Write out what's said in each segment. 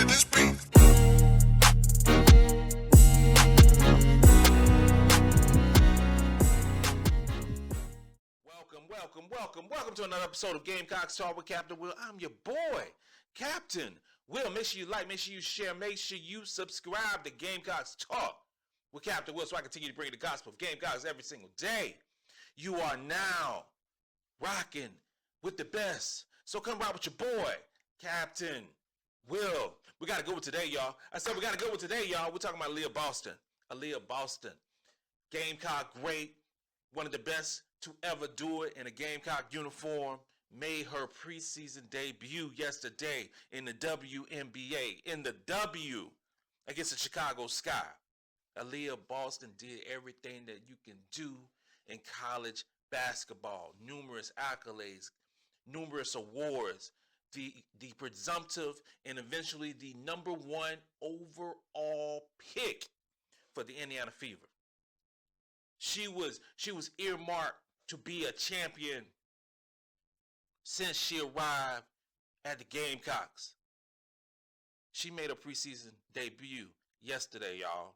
to this beat. Welcome to another episode of Gamecocks Talk with Captain Will. I'm your boy, Captain Will. Make sure you like, make sure you share, make sure you subscribe to Gamecocks Talk with Captain Will so I continue to bring the gospel of Gamecocks every single day. You are now rocking with the best. So come rock with your boy, Captain Will. We got to go with today, y'all. I said we got to go with today, y'all. We're talking about Aliyah Boston. Aliyah Boston, Gamecock great, one of the best to ever do it in a Gamecock uniform, made her preseason debut yesterday in the WNBA, in the W against the Chicago Sky. Aliyah Boston did everything that you can do in college basketball. Numerous accolades, numerous awards, the presumptive and eventually the number one overall pick for the Indiana Fever. She was earmarked to be a champion since she arrived at the Gamecocks. She made a preseason debut yesterday, y'all.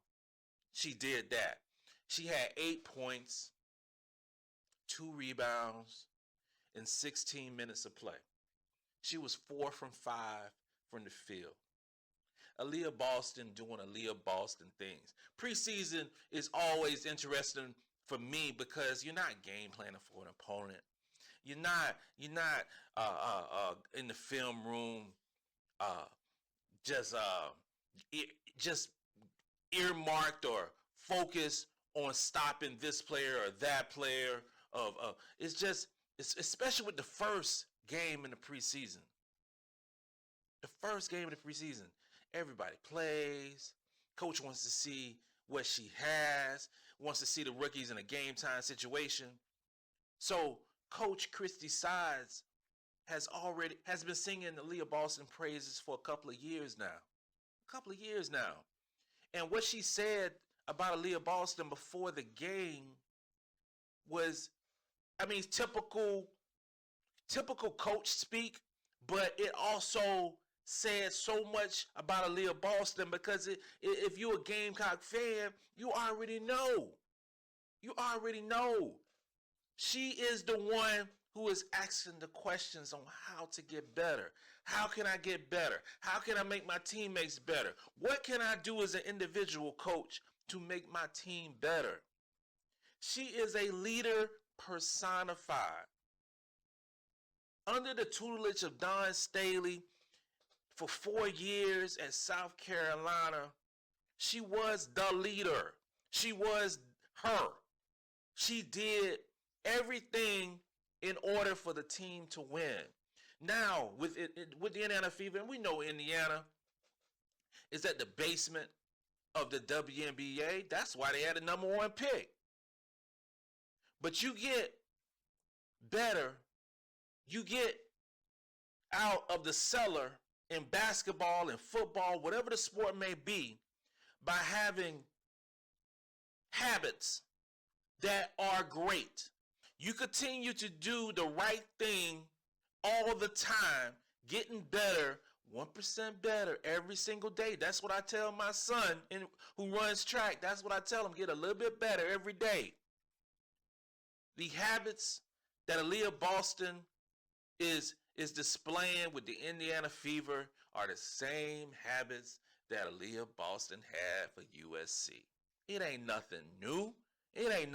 She did that. She had 8 points, 2 rebounds, in 16 minutes of play. She was 4 from 5 from the field. Aliyah Boston doing Aliyah Boston things. Preseason is always interesting for me because you're not game planning for an opponent. You're not in the film room just earmarked or focused on stopping this player or that player. It's especially with the first game in the preseason. The first game of the preseason, everybody plays. Coach wants to see what she has, wants to see the rookies in a game time situation. So Coach Christie has been singing Aliyah Boston praises for a couple of years now. And what she said about Aliyah Boston before the game was, typical coach speak, but it also said so much about Aliyah Boston because if you're a Gamecock fan, you already know. She is the one who is asking the questions on how to get better. How can I get better? How can I make my teammates better? What can I do as an individual coach to make my team better? She is a leader personified. Under the tutelage of Don Staley, for 4 years at South Carolina, she was the leader. She was her. She did everything in order for the team to win. Now, with the Indiana Fever, and we know Indiana is at the basement of the WNBA. That's why they had the number one pick. But you get better. You get out of the cellar in basketball and football, whatever the sport may be, by having habits that are great. You continue to do the right thing all the time, getting better, 1% better every single day. That's what I tell my son who runs track. That's what I tell him, get a little bit better every day. The habits that Aliyah Boston is displaying with the Indiana Fever are the same habits that Aliyah Boston had for USC. It ain't nothing new. It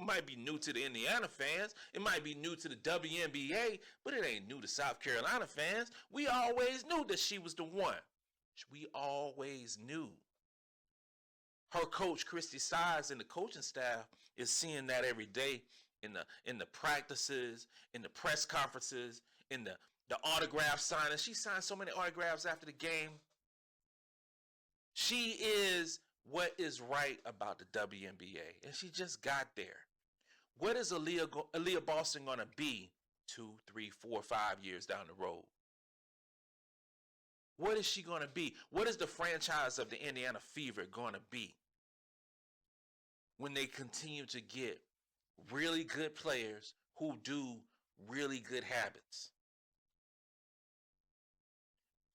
might be new to the Indiana fans. It might be new to the WNBA, but it ain't new to South Carolina fans. We always knew that she was the one. We always knew. Her coach, Christie Sides, and the coaching staff is seeing that every day in the practices, in the press conferences, in the autograph signing. She signed so many autographs after the game. She is what is right about the WNBA, and she just got there. What is Aliyah Boston going to be 2, 3, 4, 5 years down the road? What is she going to be? What is the franchise of the Indiana Fever going to be when they continue to get really good players who do really good habits?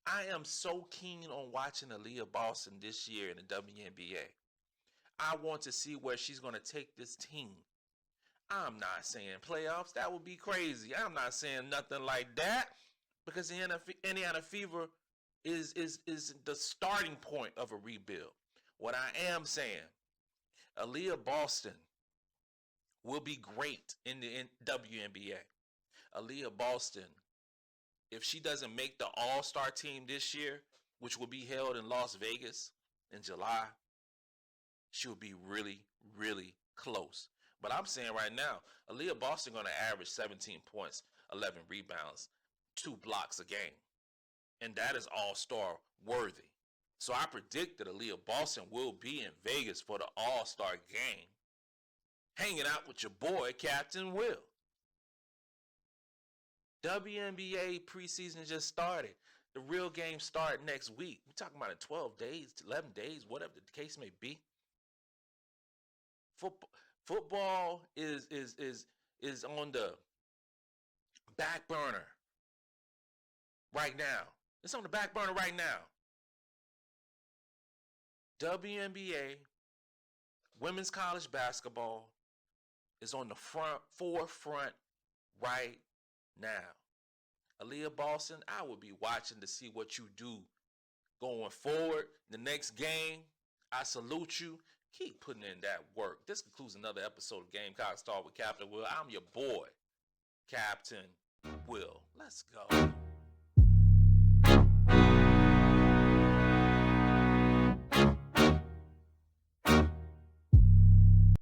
I am so keen on watching Aliyah Boston this year in the WNBA. I want to see where she's going to take this team. I'm not saying playoffs. That would be crazy. I'm not saying nothing like that because the Indiana Fever is the starting point of a rebuild. What I am saying, Aliyah Boston will be great in the WNBA. Aliyah Boston, if she doesn't make the All-Star team this year, which will be held in Las Vegas in July, she'll be really, really close. But I'm saying right now, Aliyah Boston going to average 17 points, 11 rebounds, 2 blocks a game. And that is All-Star worthy. So I predict that Aliyah Boston will be in Vegas for the All-Star game, hanging out with your boy, Captain Will. WNBA preseason just started. The real game start next week. We're talking about in 12 days, 11 days, whatever the case may be. Football is on the back burner right now. It's on the back burner right now. WNBA, women's college basketball, is on the forefront right now. Aliyah Boston, I will be watching to see what you do going forward. The next game, I salute you. Keep putting in that work. This concludes another episode of Gamecocks Talk with Captain Will. I'm your boy, Captain Will. Let's go.